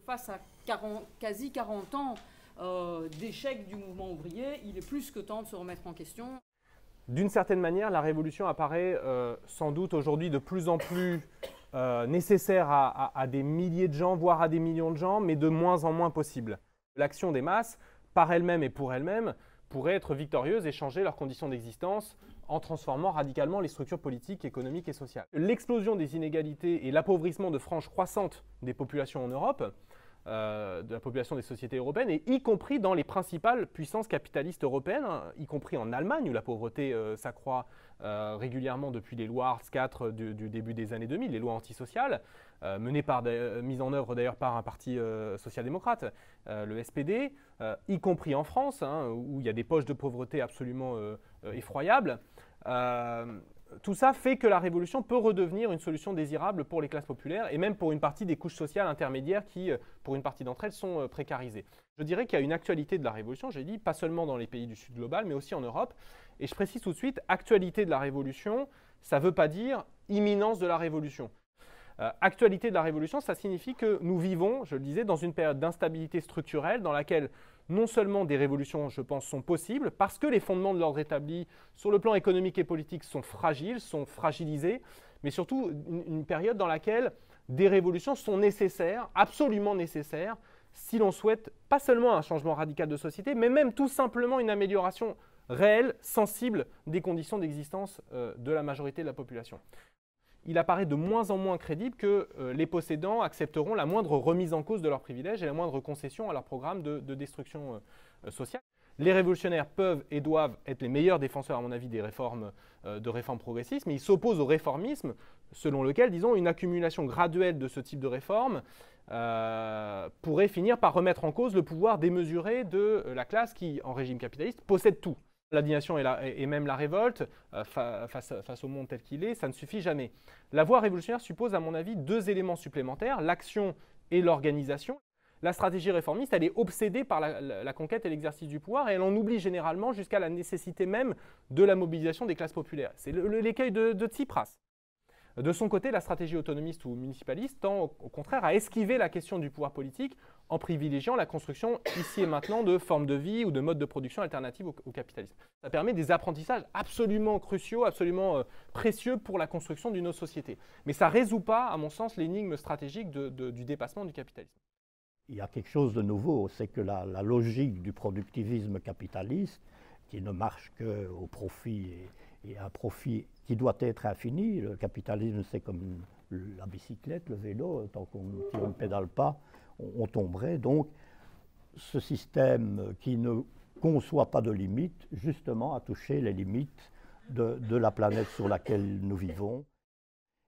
face à quasi 40 ans d'échec du mouvement ouvrier, il est plus que temps de se remettre en question. D'une certaine manière, la révolution apparaît sans doute aujourd'hui de plus en plus nécessaire à des milliers de gens, voire à des millions de gens, mais de moins en moins possible. L'action des masses, par elle-même et pour elle-même, pourrait être victorieuse et changer leurs conditions d'existence en transformant radicalement les structures politiques, économiques et sociales. L'explosion des inégalités et l'appauvrissement de franges croissantes des populations en Europe, de la population des sociétés européennes, et y compris dans les principales puissances capitalistes européennes, hein, y compris en Allemagne, où la pauvreté s'accroît régulièrement depuis les lois Hartz IV du début des années 2000, les lois antisociales, mises en œuvre d'ailleurs par un parti social-démocrate, le SPD, y compris en France, hein, où il y a des poches de pauvreté absolument effroyables. Tout ça fait que la révolution peut redevenir une solution désirable pour les classes populaires et même pour une partie des couches sociales intermédiaires qui, pour une partie d'entre elles, sont précarisées. Je dirais qu'il y a une actualité de la révolution, j'ai dit, pas seulement dans les pays du Sud global, mais aussi en Europe. Et je précise tout de suite, actualité de la révolution, ça ne veut pas dire imminence de la révolution. Actualité de la révolution, ça signifie que nous vivons, je le disais, dans une période d'instabilité structurelle dans laquelle non seulement des révolutions, je pense, sont possibles, parce que les fondements de l'ordre établi sur le plan économique et politique sont fragiles, sont fragilisés, mais surtout une période dans laquelle des révolutions sont nécessaires, absolument nécessaires, si l'on souhaite pas seulement un changement radical de société, mais même tout simplement une amélioration réelle, sensible des conditions d'existence de la majorité de la population. Il apparaît de moins en moins crédible que les possédants accepteront la moindre remise en cause de leurs privilèges et la moindre concession à leur programme de destruction sociale. Les révolutionnaires peuvent et doivent être les meilleurs défenseurs, à mon avis, des réformes progressistes, mais ils s'opposent au réformisme selon lequel, disons, une accumulation graduelle de ce type de réformes pourrait finir par remettre en cause le pouvoir démesuré de la classe qui, en régime capitaliste, possède tout. L'indignation et même la révolte face au monde tel qu'il est, ça ne suffit jamais. La voie révolutionnaire suppose, à mon avis, deux éléments supplémentaires, l'action et l'organisation. La stratégie réformiste, elle est obsédée par la conquête et l'exercice du pouvoir et elle en oublie généralement jusqu'à la nécessité même de la mobilisation des classes populaires. C'est l'écueil de Tsipras. De son côté, la stratégie autonomiste ou municipaliste tend au contraire à esquiver la question du pouvoir politique en privilégiant la construction ici et maintenant de formes de vie ou de modes de production alternatifs au capitalisme. Ça permet des apprentissages absolument cruciaux, absolument précieux pour la construction d'une autre société. Mais ça ne résout pas, à mon sens, l'énigme stratégique du dépassement du capitalisme. Il y a quelque chose de nouveau, c'est que la logique du productivisme capitaliste, qui ne marche qu'au profit et un profit qui doit être infini. Le capitalisme, c'est comme la bicyclette, le vélo, tant qu'on ne pédale pas, on tomberait. Donc, ce système qui ne conçoit pas de limites, justement, a touché les limites de la planète sur laquelle nous vivons.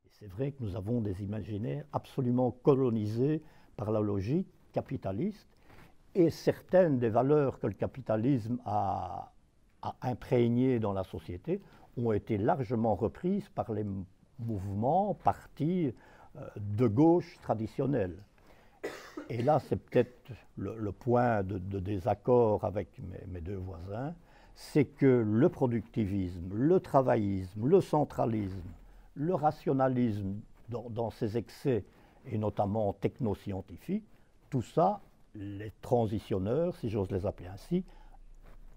C'est vrai que nous avons des imaginaires absolument colonisés par la logique capitaliste et certaines des valeurs que le capitalisme a imprégnées dans la société ont été largement reprises par les mouvements, partis de gauche traditionnels. Et là, c'est peut-être le point de désaccord avec mes deux voisins, c'est que le productivisme, le travaillisme, le centralisme, le rationalisme dans ses excès, et notamment technoscientifiques, tout ça, les transitionneurs, si j'ose les appeler ainsi,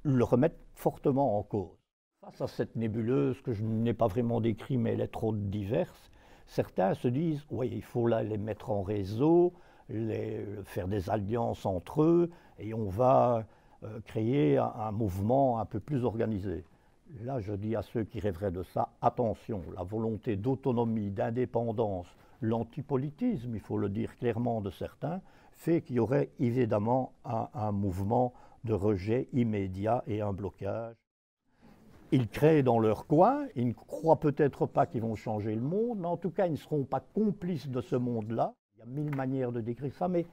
le remettent fortement en cause. Face à cette nébuleuse que je n'ai pas vraiment décrite, mais elle est trop diverse, certains se disent, oui, il faut là les mettre en réseau, faire des alliances entre eux, et on va créer un mouvement un peu plus organisé. Là, je dis à ceux qui rêveraient de ça, attention, la volonté d'autonomie, d'indépendance, l'antipolitisme, il faut le dire clairement de certains, fait qu'il y aurait évidemment un mouvement de rejet immédiat et un blocage. Ils créent dans leur coin, ils ne croient peut-être pas qu'ils vont changer le monde, mais en tout cas, ils ne seront pas complices de ce monde-là. Il y a mille manières de décrire ça, mais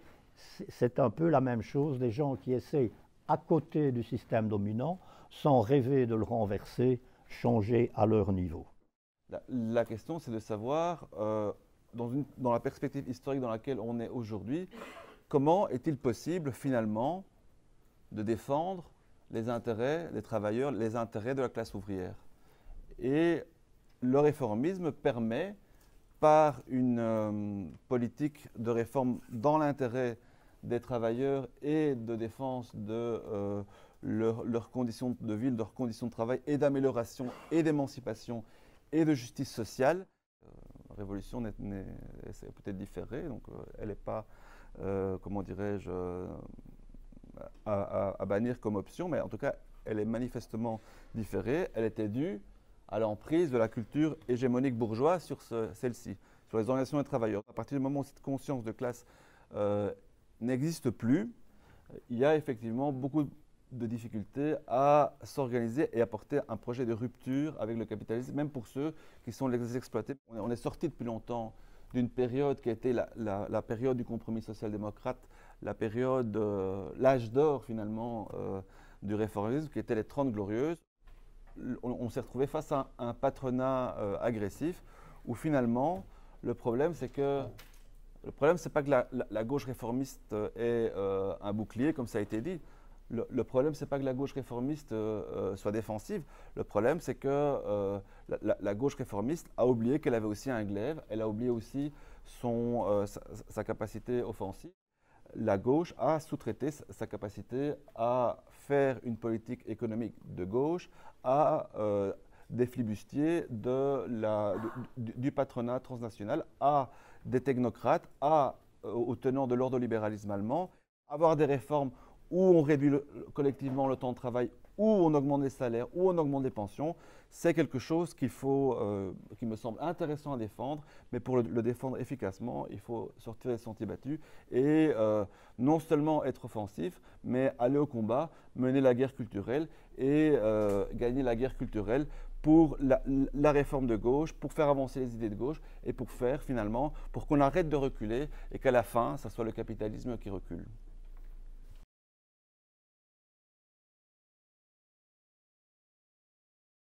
c'est un peu la même chose, des gens qui essayent, à côté du système dominant, sans rêver de le renverser, changer à leur niveau. La question, c'est de savoir, dans la perspective historique dans laquelle on est aujourd'hui, comment est-il possible, finalement, de défendre les intérêts des travailleurs, les intérêts de la classe ouvrière. Et le réformisme permet, par une politique de réforme dans l'intérêt des travailleurs et de défense de leurs conditions de vie, de leurs conditions de travail et d'amélioration et d'émancipation et de justice sociale. La révolution c'est peut-être différée, donc elle n'est pas, comment dirais-je, à bannir comme option, mais en tout cas, elle est manifestement différée. Elle était due à l'emprise de la culture hégémonique bourgeoise sur celle-ci, sur les organisations des travailleurs. À partir du moment où cette conscience de classe n'existe plus, il y a effectivement beaucoup de difficultés à s'organiser et à porter un projet de rupture avec le capitalisme, même pour ceux qui sont les exploités. On est sorti depuis longtemps d'une période qui a été la période du compromis social-démocrate, la période, l'âge d'or finalement du réformisme, qui était les 30 Glorieuses. On s'est retrouvé face à un patronat agressif où finalement le problème c'est pas que la gauche réformiste est un bouclier comme ça a été dit. Le problème c'est pas que la gauche réformiste soit défensive. Le problème c'est que la gauche réformiste a oublié qu'elle avait aussi un glaive, elle a oublié aussi sa capacité offensive. La gauche a sous-traité sa capacité à faire une politique économique de gauche à des flibustiers du patronat transnational, à des technocrates, aux tenants de l'ordolibéralisme allemand. Avoir des réformes où on réduit collectivement le temps de travail, où on augmente les salaires, où on augmente les pensions, c'est quelque chose qui me semble intéressant à défendre, mais pour le défendre efficacement, il faut sortir des sentiers battus et non seulement être offensif, mais aller au combat, mener la guerre culturelle et gagner la guerre culturelle pour la réforme de gauche, pour faire avancer les idées de gauche et pour qu'on arrête de reculer et qu'à la fin, ça soit le capitalisme qui recule.